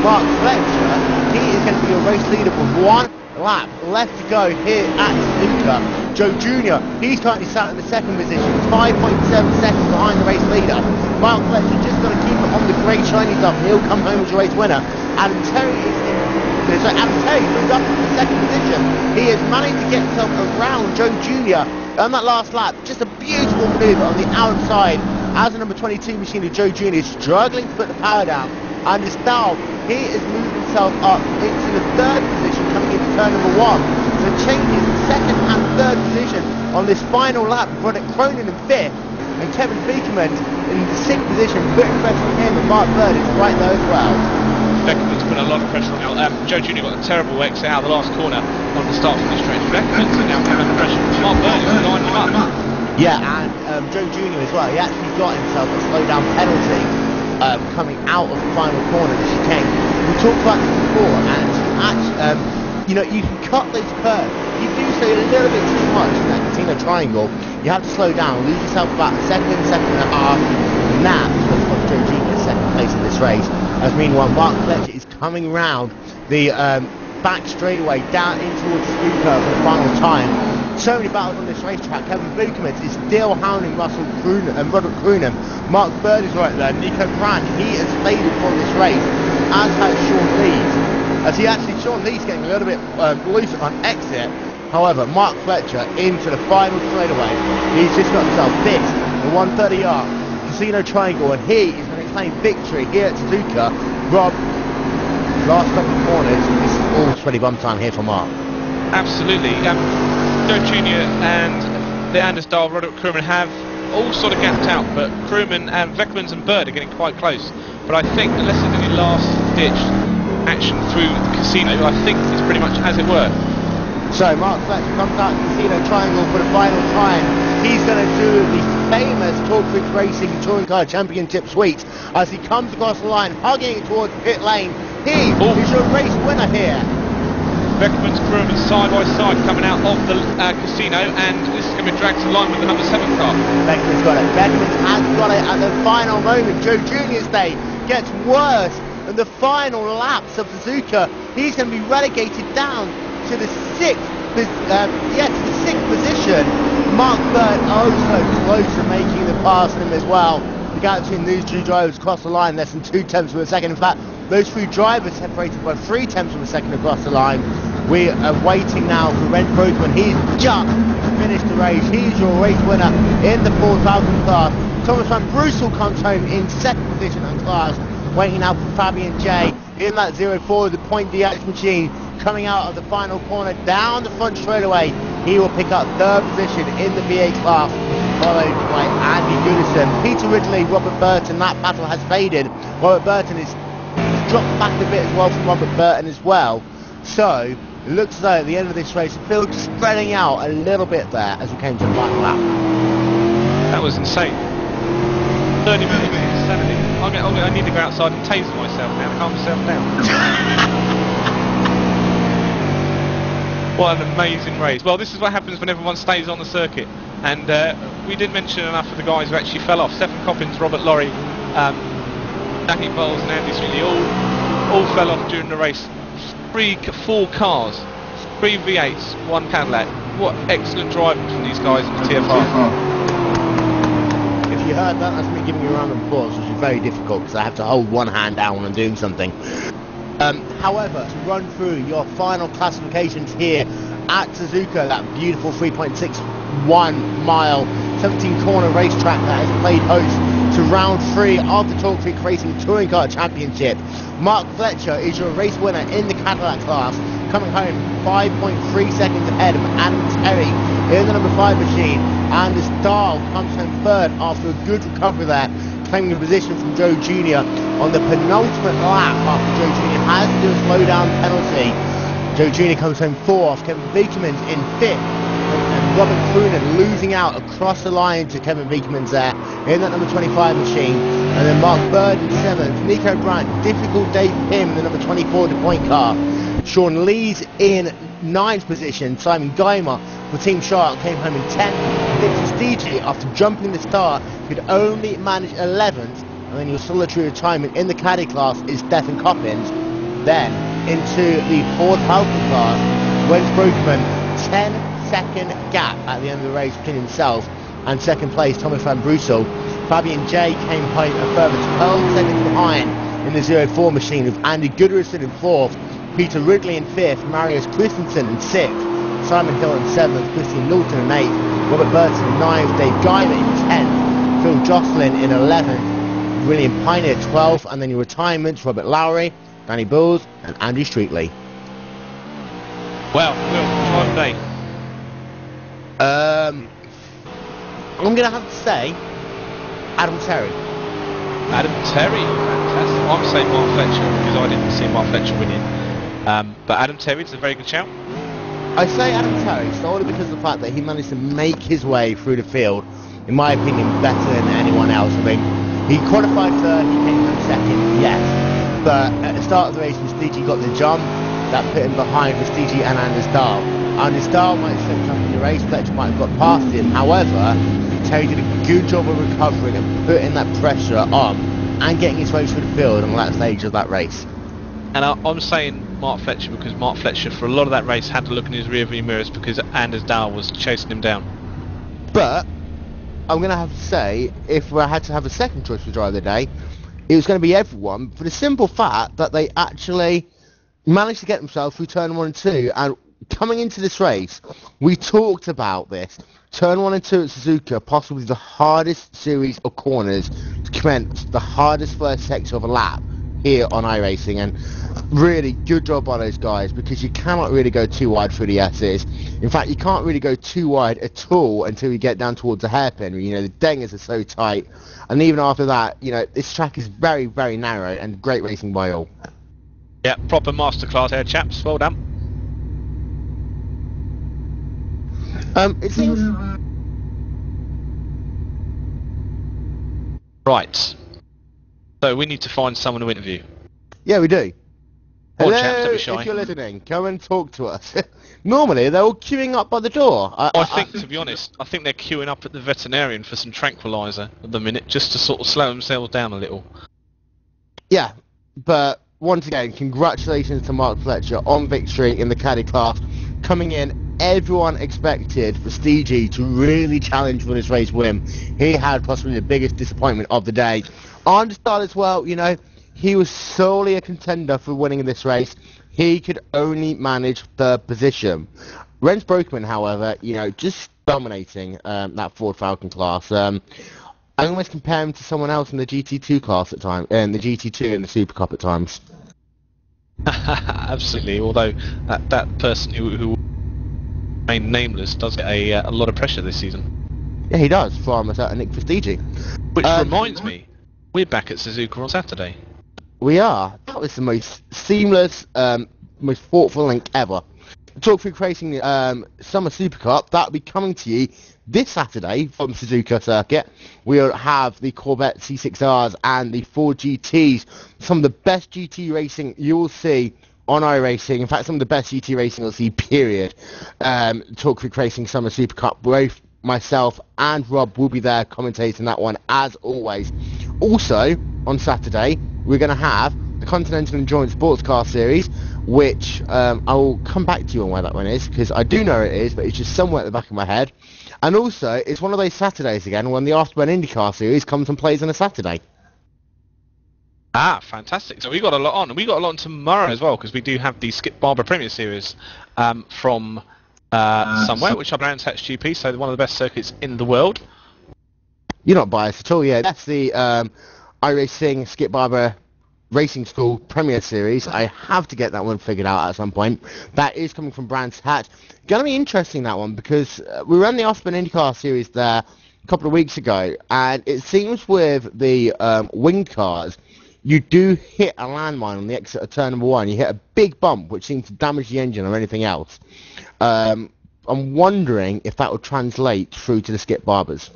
Mark Fletcher. He is going to be a race leader with 1 lap left to go here at Suzuka. Joe Jr., he's currently sat in the 2nd position, 5.7 seconds behind the race leader. Mark Fletcher just got to keep it on the grey shiny stuff and he'll come home as a race winner. Adam Terry is Adam Terry moved up to the 2nd position. He has managed to get himself around Joe Jr. on that last lap. Just a beautiful manoeuvre on the outside as the number 22 machine of Joe Jr. is struggling to put the power down. Anders Dahl, he has moved himself up into the 3rd position coming into turn number 1. So changes 2nd and 3rd position on this final lap. Roderick Cronin in 5th and Kevin Beekman in the 6th position, putting pressure on him, and Mark Bird is right there as well. Beckman's put a lot of pressure on now. Joe Jr. got a terrible exit out of the last corner on the start from this stretch. Beckman's now coming under pressure. Mark Bird is lining him up. Yeah, and Joe Jr. as well. He actually got himself a slow down penalty coming out of the final corner of the chicane. We talked about this before, and you know, you can cut those curves. You do so a little bit too much in that casino triangle. You have to slow down, lose yourself about a second and a half, and that was what Joe Jr. 2nd place in this race. As meanwhile, Mark Fletcher is coming round the back straightaway down in towards the speed curve for the final time. So many battles on this racetrack. Kevin Beekman is still hounding Russell Croonin and Roderick Croonin. Mark Bird is right there. Nico Brandt, he has faded from this race, as has Sean Leeds. Sean Leeds getting a little bit loose on exit. However, Mark Fletcher into the final straightaway. He's just got himself this, the 130R Casino Triangle, and he is going to claim victory here at Suzuka. Rob, last couple of corners, this is all sweaty bum time here for Mark. Absolutely. Joe Jr. and the Anders Dahl, Roderick Crewman have all sort of gapped out, but Crewman and Beckmans and Bird are getting quite close. But I think unless there's any last-ditch action through the casino, I think it's pretty much as it were. So Mark Fletcher comes out the Casino Triangle for the final time. He's going to do the famous Torquid Racing Touring Car Championship suite as he comes across the line, hugging it towards pit lane. He is your race winner here. Beckman's Crewman side by side coming out of the casino, and this is going to be dragged to line with the number 7 car. Beckman's got it. Beckman has got it at the final moment. Joe Jr.'s day gets worse and the final laps of Suzuka, he's going to be relegated down to the sixth position. Mark Bird also close to making the pass him as well. The gap between these two drivers across the line less than 2 tenths of a second. In fact, those three drivers separated by 3 tenths of a second across the line. We are waiting now for Rens Broekman. He's just finished the race. He's your race winner in the Ford Falcon class. Thomas van Brussel comes home in second position in class, waiting now for Fabian J in that 04, the Point DX machine, coming out of the final corner down the front straightaway. He will pick up third position in the V8 class, followed by Andy Goodison. Peter Ridley, Robert Burton, that battle has faded. Robert Burton is dropped back a bit as well from Robert Burton as well. So it looks as though at the end of this race, the field spreading out a little bit there as we came to the final lap. That was insane. 30 minutes insanity. I need to go outside and taser myself now to calm myself down. What an amazing race. Well, this is what happens when everyone stays on the circuit. And we didn't mention enough of the guys who actually fell off. Stephen Coppins, Robert Lorry, Danny Bowles and Andy Sweetley all fell off during the race. 4 cars, 3 V8s, 1 Cadillac. What excellent driving from these guys in the TFR. If you heard that, that's me giving you a round of applause, which is very difficult because I have to hold one hand down when I'm doing something. However, to run through your final classifications here at Suzuka, that beautiful 3.61 mile 17 corner racetrack that has played host to round 3 of the Talk Freak Racing Touring Car Championship. Mark Fletcher is your race winner in the Cadillac class, coming home 5.3 seconds ahead of Adam Terry in the number 5 machine. Anders Dahl comes home third after a good recovery there, claiming a position from Joe Jr. on the penultimate lap after Joe Jr. has to do a slow down penalty. Joe Jr. comes home 4th, Kevin Beekmans in 5th, and Robin Crooner losing out across the line to Kevin Beekmans there in that number 25 machine. And then Mark Bird in 7th, Nico Brandt, difficult day for him in the number 24 DuPont car. Sean Lee's in 9th position, Simon Geimer for Team Shark came home in 10th. Nick DJ, after jumping the start, could only manage 11th. And then your solitary retirement in the Caddy class is Stephen Coppins. Then into the Ford Falcon class, Rens Broekman, 10-second gap at the end of the race between himself and second place Thomas van Brussel. Fabian J came home a further 12 seconds behind in the 04 machine, with Andy Goodison in 4th, Peter Ridley in 5th, Marius Christensen in 6th, Simon Hill in 7th, Christian Lawton in 8th, Robert Burton in 9th, Dave Guyver in 10th, Phil Jocelyn in 11th, William Pioneer 12th, and then your retirements, Robert Lowry, Danny Bulls and Andy Streetley. Well, drive day. I'm going to have to say Adam Terry. Adam Terry, fantastic. I'm saying Mark Fletcher because I didn't see Mark Fletcher winning. But Adam Terry's a very good shout. I say Adam Terry solely because of the fact that he managed to make his way through the field, in my opinion, better than anyone else. I mean, he qualified third, he came in second, yes. But at the start of the race, Vestigi got the jump. That put him behind Vestigi and Anders Dahl. Anders Dahl might have slipped up in the race, Fletcher might have got past him. However, Terry did a good job of recovering and putting that pressure on and getting his way through the field on that stage of that race. And I'm saying Mark Fletcher because Mark Fletcher, for a lot of that race, had to look in his rearview mirrors because Anders Dahl was chasing him down. But I'm going to have to say, if I had to have a second choice for driver of the day, it was going to be everyone, for the simple fact that they actually managed to get themselves through turn 1 and 2. And coming into this race, we talked about this. Turn 1 and 2 at Suzuka, possibly the hardest series of corners to commence the hardest first section of a lap here on iRacing, and really good job by those guys, because you cannot really go too wide through the S's. In fact, you can't really go too wide at all until you get down towards the hairpin. You know, the dingers are so tight, and even after that, you know, this track is very, very narrow, and great racing by all. Yeah, proper masterclass here, chaps. Well done. It seems... Right. So we need to find someone to interview. Yeah, we do. Hello, Hello, chaps, don't be shy. if you're listening, come and talk to us. Normally, they're all queuing up by the door. I think, to be honest, I think they're queuing up at the veterinarian for some tranquiliser at the minute, just to sort of slow themselves down a little. Yeah, But once again, congratulations to Mark Fletcher on victory in the caddy class. Coming in, everyone expected Prestige to really challenge for this race win. He had possibly the biggest disappointment of the day. I understand as well, he was solely a contender for winning in this race. He could only manage third position. Renz Brokeman, however, just dominating that Ford Falcon class. I almost compare him to someone else in the GT2 class at times, in the GT2 and the Super Cup at times. Absolutely. Although that person who remained nameless does get a lot of pressure this season. Yeah, he does, from a certain Nick Prestige. Which reminds me, we're back at Suzuka on Saturday. We are. That was the most seamless, most thoughtful link ever. Talk Freak Racing Summer Super Cup, that'll be coming to you this Saturday from Suzuka Circuit. We'll have the Corvette C6Rs and the Ford GTs, some of the best GT racing you'll see on iRacing. In fact, some of the best GT racing you'll see, period. Talk Freak Racing Summer Super Cup. Both myself and Rob will be there commentating that one, as always. Also, on Saturday, we're going to have the Continental Endurance Sports Car Series, which I will come back to you on where that one is, because I do know it is, but it's just somewhere at the back of my head. And also, it's one of those Saturdays again when the Afterburn IndyCar Series comes and plays on a Saturday. Ah, fantastic. So we got a lot on. And we got a lot on tomorrow as well, because we do have the Skip Barber Premier Series from somewhere, which I pronounce HGP, so one of the best circuits in the world. You're not biased at all, yeah. That's the iRacing Skip Barber Racing School Premier Series. I have to get that one figured out at some point. That is coming from Brands Hatch. Gonna be interesting, that one, because we ran the Aspen IndyCar Series there a couple of weeks ago, and it seems with the winged cars, you do hit a landmine on the exit of turn number 1. You hit a big bump, which seems to damage the engine or anything else. I'm wondering if that will translate through to the Skip Barbers.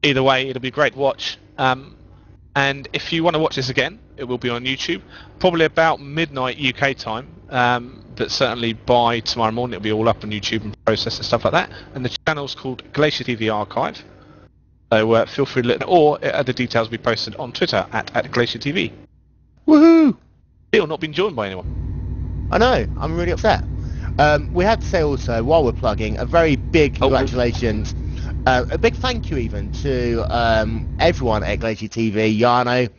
Either way, it'll be great to watch. And if you want to watch this again, it will be on YouTube, probably about midnight UK time, but certainly by tomorrow morning it'll be all up on YouTube and processed and stuff like that. And the channel's called GlacierTV Archive, so feel free to look, or the details will be posted on Twitter at GlacierTV. Woohoo! Still not been joined by anyone. I know, I'm really upset. We have to say also, while we're plugging, a very big congratulations, a big thank you even to everyone at GlacierTV, Yano,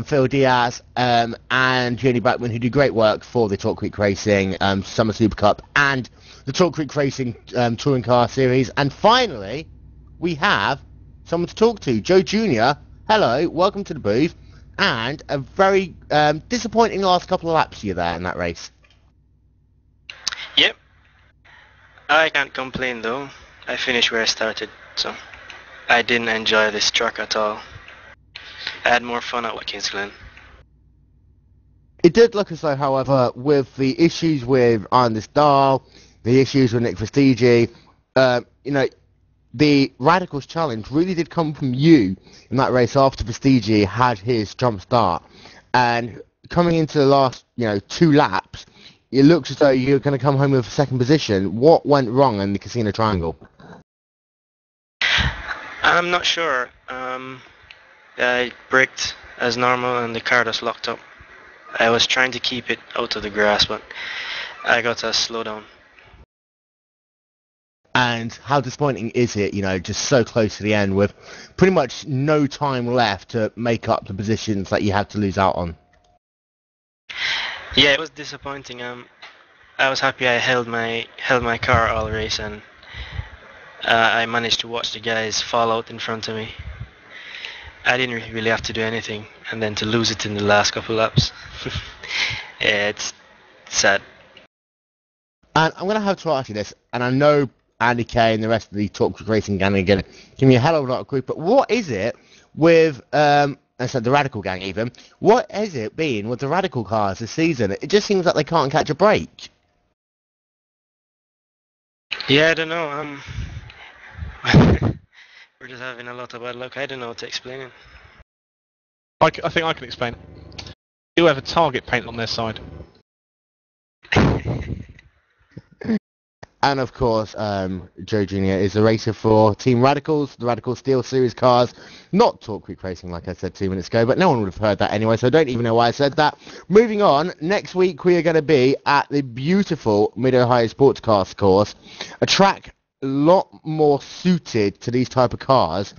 Phil Diaz, and Joni Blackman, who do great work for the Talk Creek Racing Summer Super Cup and the Talk Creek Racing Touring Car Series. And finally, we have someone to talk to, Joe Jr. Hello, welcome to the booth, and a very disappointing last couple of laps for you there in that race. Yep. I can't complain though. I finished where I started, so I didn't enjoy this track at all. I had more fun at Watkins Glen. It did look as though, however, with the issues with Anders Dahl, the issues with Nick Prestige, the Radicals challenge really did come from you in that race after Prestige had his jump start. And coming into the last, 2 laps, it looks as though you're going to come home with second position. What went wrong in the Casino Triangle? I'm not sure. I braked as normal and the car just locked up. I was trying to keep it out of the grass, but I got to slow down. And how disappointing is it, just so close to the end with pretty much no time left to make up the positions that you had to lose out on? Yeah, it was disappointing. I was happy I held my car all race, and I managed to watch the guys fall out in front of me. I didn't really have to do anything, and then to lose it in the last couple laps. Yeah, it's sad. And I'm going to have to ask you this, and I know Andy Kay and the rest of the Talk Racing gang are going to give me a hell of a lot of grief, but what is it with, I said the Radical gang even, what is it been with the Radical cars this season? It just seems like they can't catch a break. Yeah, I don't know. We're just having a lot of bad luck. I don't know how to explain it. I think I can explain it. You have a target paint on their side. And of course, Joe Jr. is the racer for Team Radicals, the Radical Steel Series cars. Not Talk Creek Racing, like I said 2 minutes ago, but no one would have heard that anyway, so I don't even know why I said that. Moving on, next week we are going to be at the beautiful Mid-Ohio Sports Cars course, a track a lot more suited to these type of cars,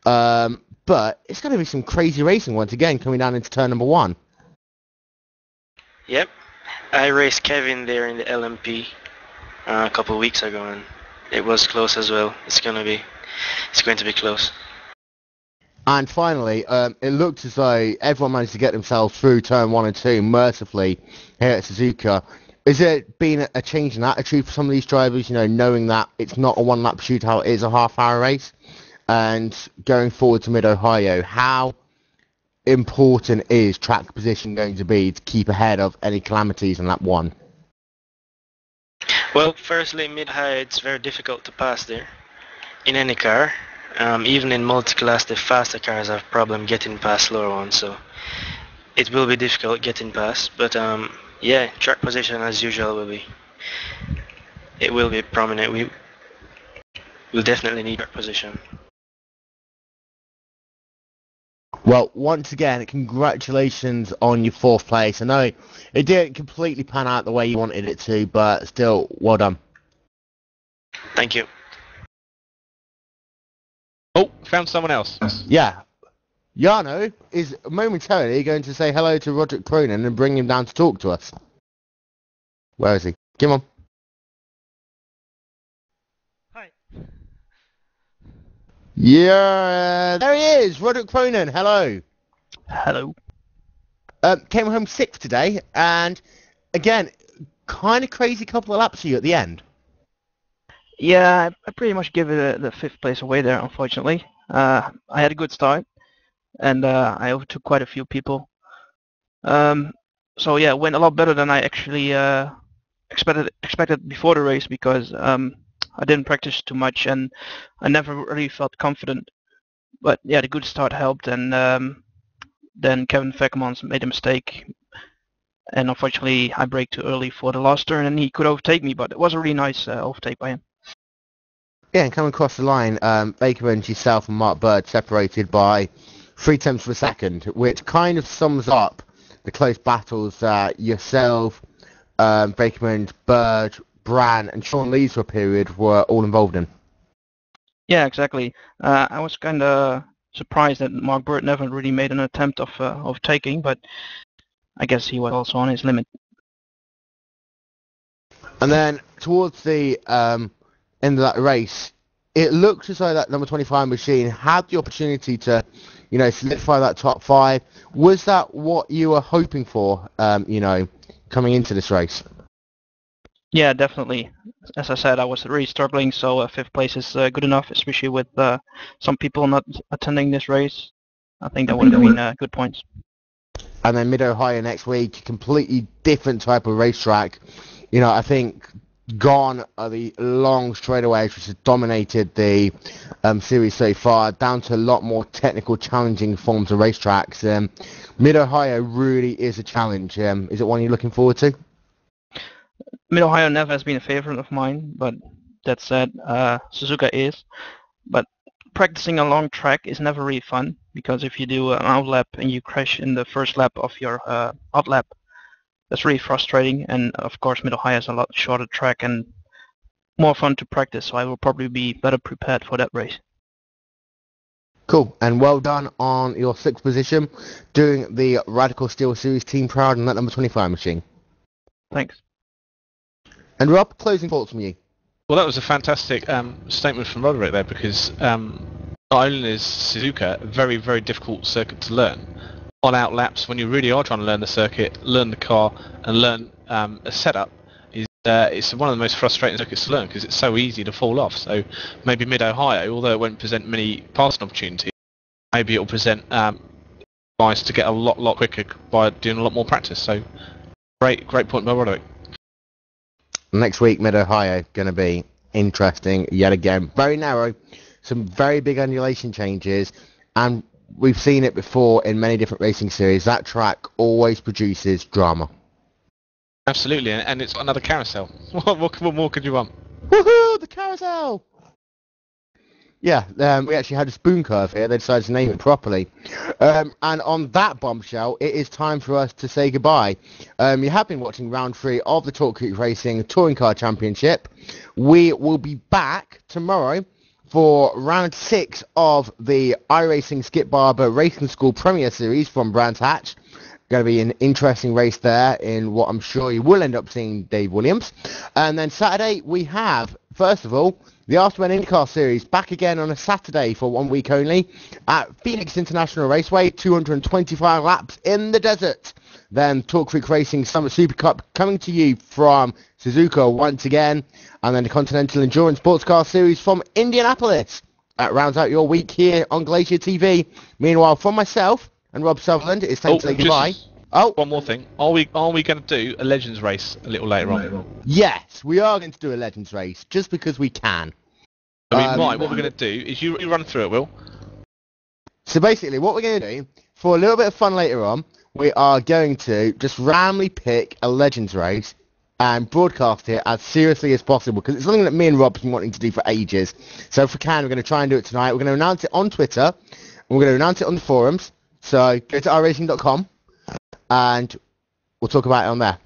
but it's going to be some crazy racing once again coming down into turn number 1. Yep, I raced Kevin there in the LMP a couple of weeks ago, and it was close as well. It's going to be close. And finally, it looked as though everyone managed to get themselves through turn 1 and 2 mercifully here at Suzuka. Is there been a change in attitude for some of these drivers, knowing that it's not a one-lap shootout, it is a half-hour race? And going forward to Mid-Ohio, how important is track position going to be to keep ahead of any calamities in lap 1? Well, firstly, mid-high, it's very difficult to pass there in any car. Even in multi-class, the faster cars have problem getting past slower ones, so it will be difficult getting past. But yeah, track position as usual will be prominent. We will definitely need track position. Well, once again, congratulations on your 4th place. I know it didn't completely pan out the way you wanted it to, but still, well done. Thank you. Oh, found someone else. Yeah. Jarno is momentarily going to say hello to Roderick Cronin and bring him down to talk to us. Where is he? Come on. Hi. Yeah, there he is, Roderick Cronin. Hello. Hello. Came home 6th today, and again, kind of crazy couple of laps for you at the end. Yeah, I pretty much gave it the 5th place away there, unfortunately. I had a good start, and I overtook quite a few people. So yeah, it went a lot better than I actually expected before the race, because I didn't practice too much and I never really felt confident. But yeah, the good start helped, and then Kevin Vekemans made a mistake, and unfortunately I braked too early for the last turn and he could overtake me, but it was a really nice overtake by him. Yeah, and coming across the line, Baker and yourself and Mark Bird separated by 0.3 of a second, which kind of sums up the close battles that yourself, Bakerman, Bird, Bran and Sean Lees for a period were all involved in. Yeah, exactly. I was kind of surprised that Mark Bird never really made an attempt of overtaking, but I guess he was also on his limit. And then towards the end of that race, it looked as though that number 25 machine had the opportunity to, solidify that top 5. Was that what you were hoping for, coming into this race? Yeah, definitely. As I said, I was really struggling, so 5th place is good enough, especially with some people not attending this race. I think that would have been good points. And then Mid-Ohio next week, completely different type of racetrack. I think gone are the long straightaways which has dominated the series so far, down to a lot more technical, challenging forms of racetracks. Mid-Ohio really is a challenge. Is it one you're looking forward to? Mid-Ohio never has been a favorite of mine, but that said, Suzuka is. But practicing a long track is never really fun, because if you do an outlap and you crash in the first lap of your outlap, that's really frustrating. And of course, Mid-Ohio is a lot shorter track and more fun to practice, so I will probably be better prepared for that race. Cool, and well done on your 6th position, doing the Radical Steel Series team proud in that number 25 machine. Thanks. And Rob, closing thoughts from you. Well, that was a fantastic statement from Roderick there, because not only is Suzuka a very, very difficult circuit to learn, on out laps, when you really are trying to learn the circuit, learn the car, and learn a setup, it's one of the most frustrating circuits to learn, because it's so easy to fall off. So maybe Mid-Ohio, although it won't present many passing opportunities, maybe it'll present guys to get a lot quicker by doing a lot more practice. So great point by Roderick. Next week, Mid-Ohio, going to be interesting yet again. Very narrow, some very big undulation changes, and we've seen it before in many different racing series. That track always produces drama. Absolutely, and it's another carousel. What more could you want? Woohoo! The carousel! Yeah, we actually had a spoon curve here. They decided to name it properly. And on that bombshell, it is time for us to say goodbye. You have been watching round 3 of the Talk Creek Racing Touring Car Championship. We will be back tomorrow for round 6 of the iRacing Skip Barber Racing School Premier Series from Brands Hatch. Going to be an interesting race there in what I'm sure you will end up seeing Dave Williams. And then Saturday we have, first of all, the Afterburn IndyCar Series back again on a Saturday for 1 week only at Phoenix International Raceway, 225 laps in the desert. Then Talk Creek Racing Summer Super Cup coming to you from Suzuka once again. And then the Continental Endurance Sports Car Series from Indianapolis. That rounds out your week here on Glacier TV. Meanwhile, from myself and Rob Sutherland, it's time to say goodbye. One more thing. Are we going to do a Legends race a little later on? Yes, we are going to do a Legends race, just because we can. What we're going to do is you run through it, Will. So basically, what we're going to do, for a little bit of fun later on, we are going to just randomly pick a Legends race and broadcast it as seriously as possible, because it's something that me and Rob have been wanting to do for ages. So if we can, we're going to try and do it tonight. We're going to announce it on Twitter, and we're going to announce it on the forums. So go to irracing.com, and we'll talk about it on there.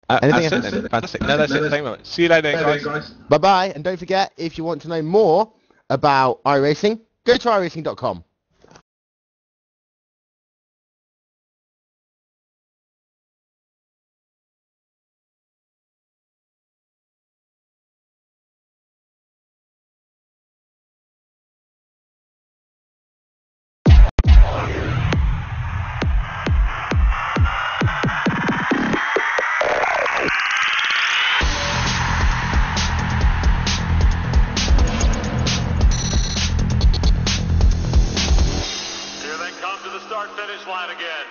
Anything else? Fantastic. No, that's it. Thank you. See you later, guys. Bye-bye, and don't forget, if you want to know more about iRacing, go to irracing.com. Here they come to the start-finish line again.